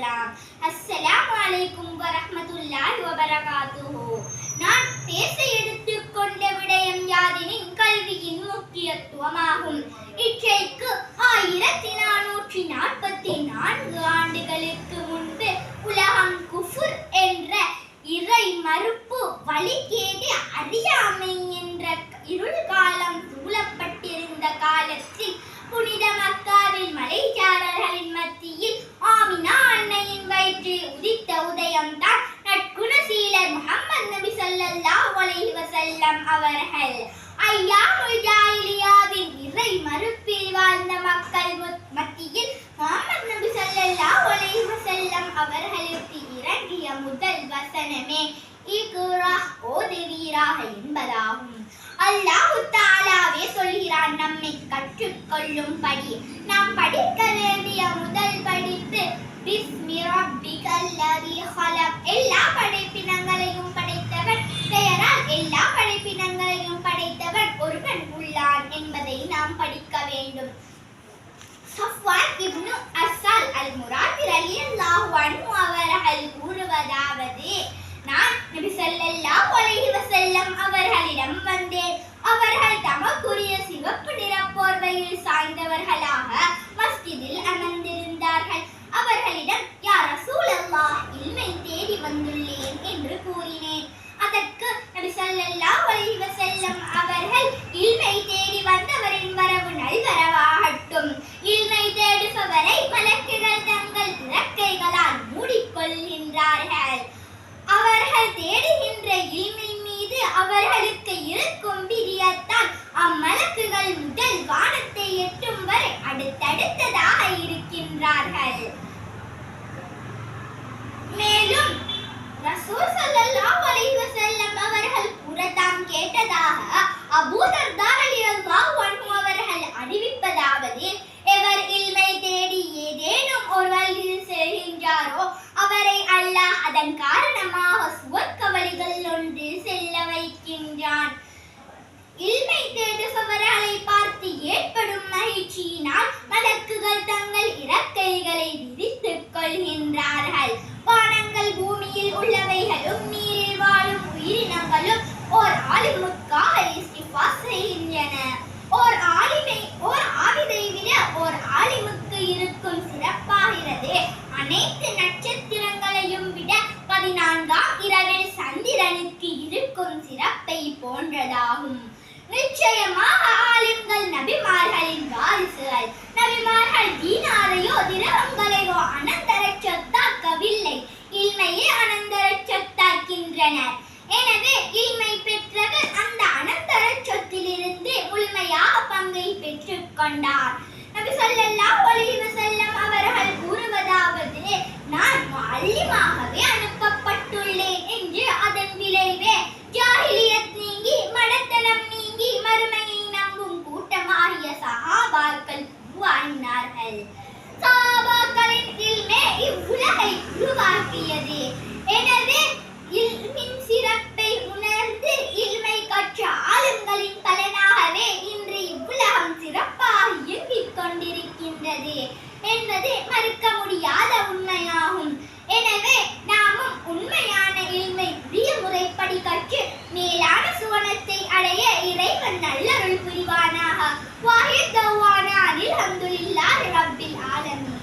கேட்கலாம். அஸ்ஸலாமு அலைக்கும் வரஹ்மத்துல்லாஹி வபரகாத்துஹு. நான் பேச எடுத்துக்கொண்ட விடயம் யாதெனின் கல்வியின் முக்கியத்துவமாகும். இன்றைக்கு 1444 ஆண்டுகளுக்கு முன்பு உலகம் குஃபுர் என்ற இறை மறுப்பு வழிகேடு அறியாமை என்ற இருள் காலம் சூழப்பட்டிருந்த காலத்தில் புனித மக்காவில் மலைச்சாரர்களின் மத்தியில் ஆமினா அன்னையின் வயிற்றில் உதித்த உதயம்தான் நற்குணசீலர் முஹம்மது நபி ஸல்லல்லாஹு அலைஹி வஸல்லம் அவர்கள். ஐயாமுல் ஜாஹிலியாவின் இறை மறுப்பில் வாழ்ந்த மக்கள் மத்தியில் முஹம்மது நபி ஸல்லல்லாஹு அலைஹி வஸல்லம் அவர்களுக்கு இறங்கிய முதல் வசனமே இக்ரா ஓதுவீராக என்பதாகும். அல்லாஹ் தஆலாவே சொல்கிறான், நம்மை கற்றுக்கொள்ளும்படி நாம் படிக்க வேண்டிய முதல் படிப்பு பிஸ்மி ரப்பிகல் லதீ ஹலக். எல்லா படைப்பினங்களையும் படைத்தவன் பெயரால் எல்லா படைப்பினங்களையும் படைத்தவன் ஒருவன் உள்ளான் என்பதை நாம் படிக்க வேண்டும். சஃப்வான் இப்னு அஸ்ஸால் அல்-முராதி ரலியல்லாஹு அன்ஹு அவர்கள் கூறுவதாவது, நான் நபி ஸல்லல்லாஹு அலைஹி வஸல்லம் அவர்களிடம் வந்தேன். அவர்கள் தமக்குரிய சிவப்பு நிற போர்வையில் சாய்ந்தவர்களாக மஸ்ஜிதில் அமர்ந்திருந்தார்கள். அவர்களிடம் யா ரசூலல்லாஹ், இல்மை தேடி வந்துள்ளேன் என்று கூறினேன். அதற்கு நபி ஸல்லல்லாஹு அலைஹி வஸல்லம் அவர்கள், இல்மை தேடி வந்தவரின் வரவு நல்வரவாகட்டும். இல்மை தேடுபவரை மலக்குகள் தங்கள் இறக்கைகளால் மூடிக்கொள்கின்றார்கள். அவர்கள் தேடுகின்ற இல்மை மீது அவர்களுக்கு இருக்கும் பிரியத்தால் அம்மலக்குகள் முதல் வானத்தை எட்டும் வரை அடுத்தடுத்ததாக இருக்கின்றார்கள். மேலும் ரசூல் ஸல்லல்லாஹு அலைஹி வஸல்லம் அவர்கள் கூறத்தாம் கேட்டதாக அபூ தர்தா ரலியல்லாஹு அன்ஹு அவர்கள் அறிவிப்பதாவது, எவர் இல்மை தேடி ஏதேனும் ஒரு வழியில் செல்கின்றாரோ அவரை அல்லாஹ் அதன் காரணமாக சுவர்க்க வழிகள் ஒன்றில் செல்ல வைக்கின்றான். இல்மை தேடுபவர்களை பார்த்து ஏற்படும் மகிழ்ச்சியினால் மலக்குகள் தங்கள் இறக்கைகளை விரித்துக் கொள்கின்றார்கள். வானங்கள் பூமியில் உள்ளவைகளும் நீரில் வாழும் உயிரினங்களும் ஓர் ஆலிமுக்காக இஸ்திஃபார் செய்கின்றன. ஓர் ஆவிதை விட ஓர் ஆலிமுக்கு இருக்கும் சிறப்பாகிறது அனைத்து நட்சத்திரங்களையும் விட 14ஆம் இரவில் சந்திரனுக்கு இருக்கும் சிறப்பை போன்றதாகும். நிச்சயமாக ஆலிம்கள் நபிமார்களின் வாரிசுகள். நபிமார்கள் தீனாரையோ திரவங்களையோ அனந்தர சொத்தாக்கவில்லை, இல்மையை அனந்தர சொத்தாக்கின்றனர். எனவே இல்மை பெற்றவர் அந்த அனந்தர சொத்திலிருந்து முழுமையாக பங்கை பெற்றுக் கொண்டார். நபி ஸல்லல்லாஹு அலைஹி வஸல்லம் அவர்கள் கூறுவதாவது, நான் முஅல்லிமாகவே அனுப்பப்பட்டுள்ளேன் என்று அதன் விளைவே ஜாஹிலியத் நீங்கி மடத்தனம் நீங்கி மறுமையை நம்பும் கூட்டமாகிய சஹாபாக்கள் உருவாகினார்கள். சஹாபாக்களின் இல்மே இவ்வுலகை உருவாக்கியது. எனவே இல்மின் சிறப்பை உணர்ந்து இல்மை கற்ற ஆலிம்களின் பலனாகவே இன்று இவ்வுலகம் சிறப்பாக இயங்கிக் கொண்டிருக்கின்றது என்பது மறுக்க முடியாத உண்மையாகும். எனவே நாமும் உண்மையான இல்மை உரிய முறைப்படி கற்று மேலான சுவனத்தை அடைய இறைவன் நல்லருள் புரிவானாக. வாஹித் தவ்வானா அல்ஹம்துலில்லாஹி ரப்பில் ஆலமீன்.